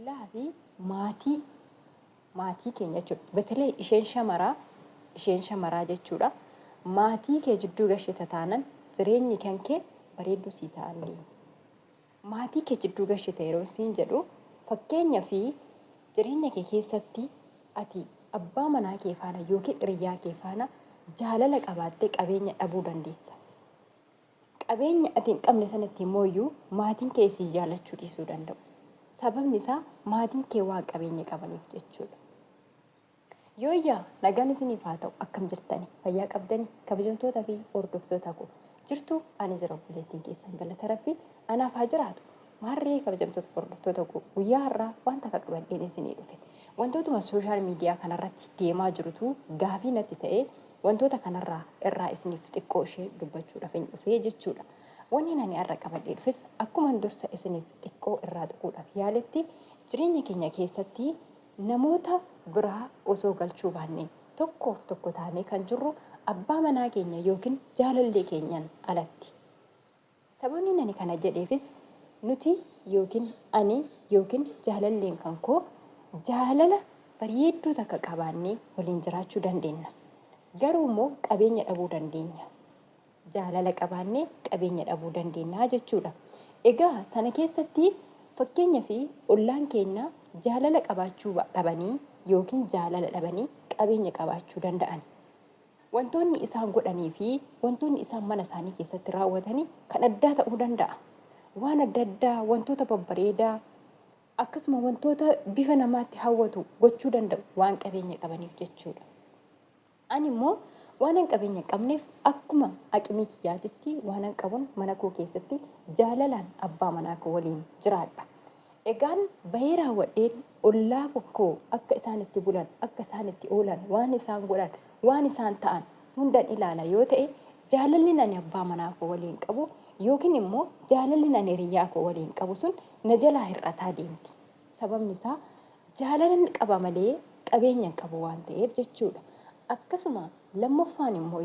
ollaa fi maatii keenya jechuudha. Batalee isheen shamaraa jechuudha. Maatii kee jidduu gashita taanan jireenyi kan kee bareedduu sii ta'an deema. Maatii kee jidduu gashita yeroo siin jedhu fakkeenya fi jireenya kee keessatti ati abbaa manaa kee faana yookiin hiriyaa kee faana jaalala qabaattee qabeenya dhabuu dandeessa. Qabeenya ati hin qabne sanatti immoo maatiin kee si jaalachuu dhiisuu danda'u. Sababni isaa maatiin kee waan qabeenya qabaniif jechuudha. Yooyyaa nagaan isiniif haa ta'u akkam jirtanii fayyaa qabdanii kabajamtoota fi hordoftoota koo jirtu ani jira obboleettiin keessan galata rabbii anaaf haa jiraatu. Maarree kabajamtoota hordoftoota koo guyyaa har'aa wanta akka qabadheen isinii dhufe. Wantootuma sooshaal miidiyaa kanarratti deemaa jirutu gaafii natti ta'ee wantoota kanarraa isiniif xiqqoo ishee dubbachuudhaaf hin dhufee jechuudha. Wanni ani har'a qabadhee dhufes akkuma dursa isiniif xiqqoo irraa tuquudhaaf yaaletti jireenya keenya keessatti namoota biraa osoo galchuu baannee tokko taanee kan jirru abbaa manaa keenya yookiin jaalallee keenyaan alatti. Sababni ani kana jedheefis nuti yookiin ani yookiin jaalalleen kan koo jaalala bareedduu takka qabaannee waliin jiraachuu dandeenya. Garuu immoo qabeenya dhabuu dandeenya. Jaalala qabaannee qabeenya dhabuu dandeenya jechuudha. Egaa sana keessatti fakkeenya fi ollaan keenya jaalala qabaachuu dhabanii yookiin jaalala dhabanii qabeenya qabaachuu danda'an. Wantoonni isaan godhanii fi wantoonni isaan mana isaanii keessatti raawwatanii kan addaa ta'uu danda'a. Waan adda addaa wantoota babbareedaa akkasuma wantoota bifa namaatti hawwatu gochuu danda'u waan qabeenya qabaniif jechuudha. Ani immoo waan qabeenya qabneef akkuma aqimii kiyyaatitti waan qabuun mana koo keessatti jaalalaan abbaa manaa koo waliin jiraadha. Egaan bahee raawwadheen ollaa koo akka isaan itti bulan akka isaan itti oolan waan isaan godhan waan isaan ta'an hundaan ilaala yoo ta'e jaalalli ani abbaa manaa koo waliin qabu yookiin immoo jaalalli ani hiriyaa koo waliin qabu sun na jalaa hir'ataa deemti. Sababni isaa jaalalan qaba malee qabeenya qabu waan ta'eef jechuudha. Akkasuma lammaffaan immoo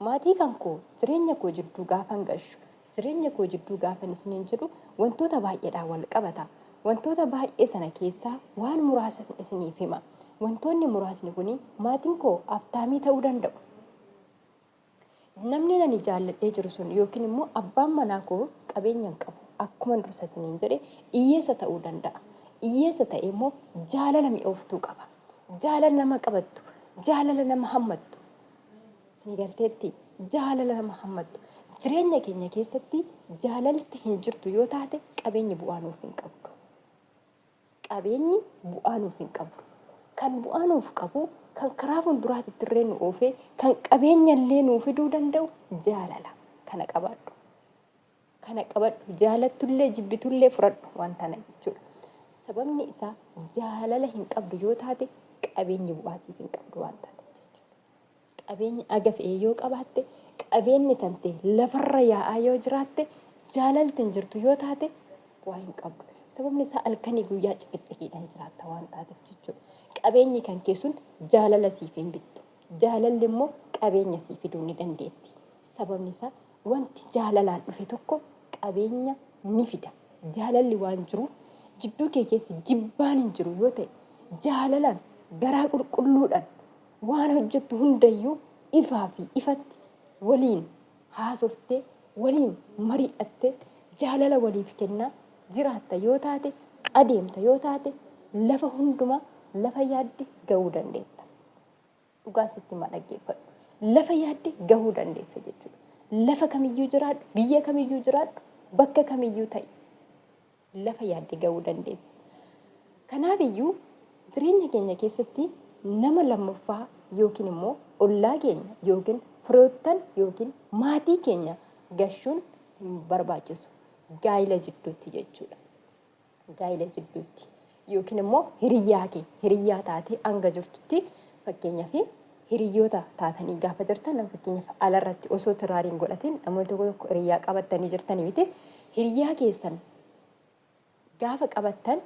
maatii kan koo jireenya koo jidduu gaafan gashu jireenya koo jidduu gaafan isiniin jedhu wantoota baay'eedhaan wal qabata. Wantoota baay'ee sana keessaa waan muraasa isiniif hima. Wantoonni muraasni kun maatiin koo aftaamii ta'uu danda'u. Namni ani jaalladhee jiru sun yookiin immoo abbaan manaa koo qabeenya qabu akkuma dursa isiniin jedhe hiyyeessa ta'uu danda'a. Hiyyeessa ta'e immoo jaalala mi'ooftuu qaba. Jaalala nama qabattu, jaalala nama hammattu. Isin galteetti jaalala nama hammattu. Jireenya keenya keessatti jaalalli hin jirtu yoo taate qabeenyi bu'aa nuuf hin qabdu. Qabeenyi bu'aa nuuf hin qabdu. Kan bu'aa nuuf qabu kan karaa fuulduraatti irree nu oofee kan qabeenya illee nuu fiduu danda'u jaalala. Kana qabadhu. Kana qabadhu jaalattullee jibbitullee fudhadhu waan tana jechuudha. Sababni isaa jaalala hin qabdu yoo taate qabeenyi bu'aa siif hin qabdu waan taate jechuudha. Qabeenyi agafee yoo qabaatte qabeenyi tante lafarra yaa'aa yoo jiraatte jaalalti hin jirtu yoo taate bu'aa hin qabdu. Sababni isaa halkanii guyyaa ciqiciqiidhaan jiraatta waan taateef jechuudha. Qabeenyi kan keessuun jaalala siif hin bittu. Jaalalli immoo qabeenya siif fiduu ni dandeetti. Sababni isaa wanti jaalalaan dhufe tokko qabeenya ni fida. Jaalalli waan jiruuf jidduu kee keessa jibbaan hin jiru yoo ta'e jaalalaan garaa qulqulluudhaan waan hojjettu hundayyuu ifaa fi ifatti waliin haasoftee waliin mari'attee jaalala waliif kennaa jiraatta yoo taate adeemta yoo taate lafa hundumaa lafa yaadde gahuu dandeetta. Dhugaa sitti ma dhaggeeffadhu. Lafa yaadde gahuu dandeessa jechuudha. Lafa kamiyyuu jiraadhu, biyya kamiyyuu jiraadhu, bakka kamiyyuu ta'e lafa yaadde gahuu dandeessa. Kanaaf iyyuu jireenya keenya keessatti nama lammaffaa yookiin immoo ollaa keenya yookiin firoottan yookiin maatii keenya gashuun hin barbaachisu. Gaa'ila jidduutti jechuudha. Gaa'ila jidduutti. Yookiin immoo hiriyaa taatee hanga jirtutti fakkeenyaaf hiriyoota taatanii gaafa jirtan fakkeenyaaf alarratti osoo tiraariin godhatiin namoonni tokko hiriyaa qabatanii jirtanii miti hiriyaa keessan gaafa qabattan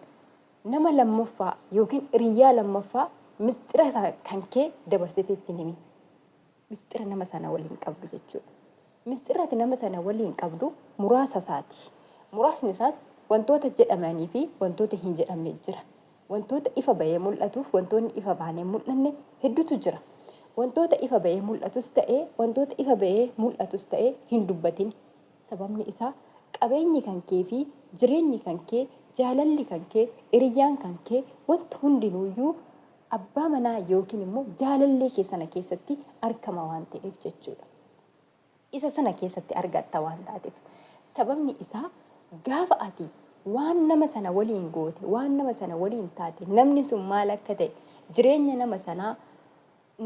nama lammaffaa yookiin hiriyaa lammaffaa mistira kan kee dabarsitee itti himi. Mistira nama sana waliin qabdu jechuudha. Mistirati nama sana waliin qabdu muraasa isaati. Muraasni isaas wantoota jedhamanii fi wantoota hin jedhamne jira. Wantoota ifa bahee mul'atuuf wantoonni ifa baanee mul'anne hedduutu jira. Wantoota ifa bahee mul'atus ta'ee wantoota ifa bahee mul'atus ta'ee hin dubbatin. Sababni isaa qabeenyi kan kee fi jireenyi kan kee, jaalalli kan kee, hiriyyaan kan kee wanti hundinuuyyuu abbaa manaa yookiin immoo jaalallee kee sana keessatti argama waan ta'eef jechuudha. Isa sana keessatti argatta waan taateef. Sababni isaa gaafa ati waan nama sana waliin goote, waan nama sana waliin taate, namni sun maal akka ta'e, jireenya nama sanaa,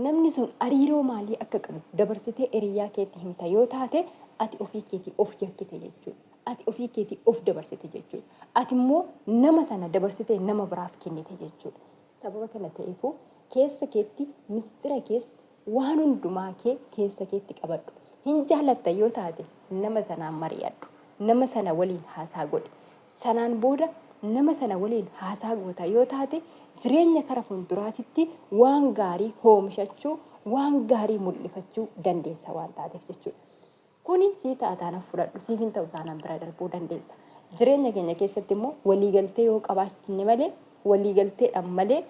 namni sun hariiroo maalii akka qabu dabarsitee hiriyaa keetti himta yoo taate, ati ofii keetii of yakkite jechuudha. Ati ofii keetii of dabarsite jechuudha. Ati immoo nama sana dabarsitee nama biraaf kennite jechuudha. Sababa kana ta'eefuu keessa keetti mistira keessa waan hundumaa kee keessa keetti qabadhu. Hin jaalatta yoo taate nama sanaan mari'adhu. Nama sana waliin haasaa godhi. Sanaan booda nama sana waliin haasaa goota yoo taate jireenya kara fuulduraatitti waan gaarii oomishachuu, waan gaarii mul'ifachuu dandeessa waan taateef jechuudha. Kuni sii taataanaaf fudhadhu, siif hin ta'u taanaan bira darbuu dandeessa. Jireenya keenya keessatti immoo waliigaltee yoo qabaachine malee, waliigalteedhaan malee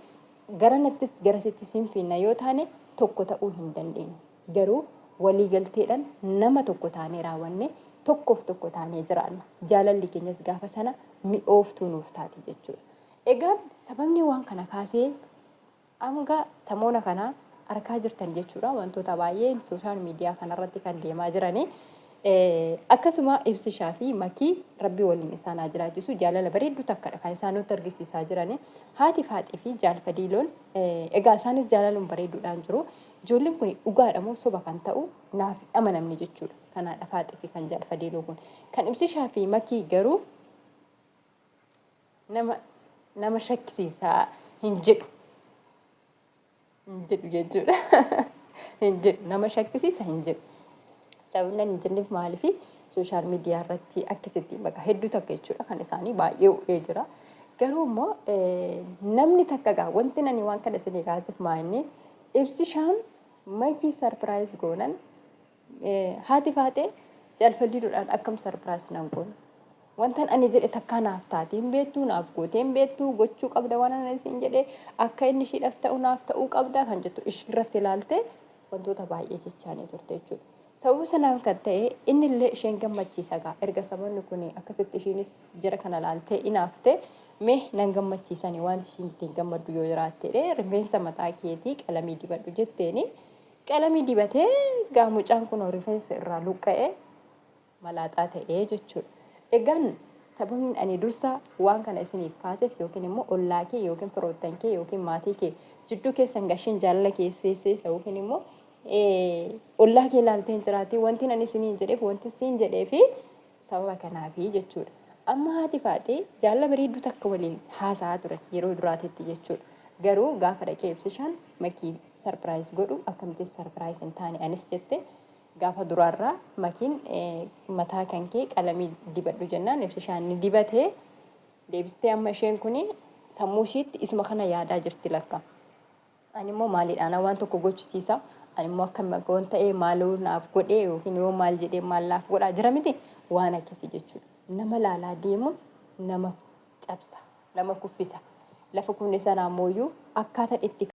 garanattis garasittis hin finna yoo taane tokko ta'uu hin dandeenyu. Garuu waliigalteedhaan nama tokko taanee raawwanne tokkoof tokko taanee jiraanna. Jaalalli keenyas gaafa sana mi'ooftuu nuuf taati jechuudha. Egaan sababni waan kana kaasee hanga samoona kana argaa jirtan jechuudha. Wantoota baay'ee sooshaal miidiyaa kanarratti kan deemaa jiranii. Akkasuma ibsishaa fi makii rabbii waliin isaan haa jiraachisu jaalala bareedduu takkadha kan isaan nutti argisiisaa jiranii. Haati Faaxii fi Jaalfadiiloon egaa isaanis jaalaluun bareedduudhaan jiru. Ijoolleen kun dhugaadha moo soba kan ta'u naaf amanamne jechuudha. Kanaadha Faaxii fi kan Jaalfadiiloo kun. Kan ibsishaa fi makii garuu nama shakkisiisaa hin jedhu. Hin jedhu jechuudha. Hin jedhu nama shakkisiisa hin jedhu. Sababni hin jenneef maaliif sooshaal miidiyaa irratti akkasitti bakka hedduu takka jechuudha kan isaanii baay'ee u'ee jira. Garuu immoo namni takka gaa wanti nani waan kana isinii kaasif maa'inni ibsishaan makii sarpiraayiz goonan haati Faaxee Jaalfadiiloodhaan akkam sarpiraayiz nan goone. Wantan ani jedhe takka naaf taate hin beektuu, naaf goote hin beektuu, gochuu qabda waan ani isin jedhe akka inni ishiidhaaf ta'u naaf ta'uu qabda kan jettu ishirratti ilaalte wantoota baay'ee jechaanii turte jechuudha. Sababa sanaan kan ta'e inni illee isheen gammachiisa gaa erga saboonni kun akkasitti ishiinis jara kana ilaaltee inaaftee mee nan gammachiisanii waan ishiin ittiin gammaddu yoo jiraattedhe rifeensa mataa keetii qalamii dibadhu jetteeni qalamii dibatee gaa mucaan kun rifeensa irraa luqqa'ee malaaxaa ta'ee jechuudha. Egaan sababni ani dursa waan kana isiniif kaaseef yookiin immoo ollaa kee yookiin firoottan kee yookiin maatii kee jidduu keessan gashiin jaalala keessee yookiin immoo ollaa kee ilaaltee hin jiraatii wanti ani isiniin jedheef wanti isiin jedheefi sababa kanaafi jechuudha. Amma haati Faaxee jaalala bareedduu takka waliin haasa'aa ture yeroo duraatitti jechuudha. Garuu gaafa dhaqee ibsishaan makii sarpiraayiz godhu akkamitti sarpiraayiz hin taane anis jette gaafa duraarraa makiin mataa kan kee qalamii dibadhu jennaan ibsishaan ni dibatee deebistee amma isheen kun sammuu ishiitti isuma kana yaadaa jirti lakka. Ani immoo maaliidhaan waan tokko gochisiisa. Ani immoo akka magoon ta'ee maaloo naaf godhee yookiin yoo maal jedhee maal naaf godhaa jira miti waan akkasii jechuudha. Nama laalaa deemuun nama cabsa, nama kuffisa. Lafa kunne sanaa mooyyuu akkaataa itti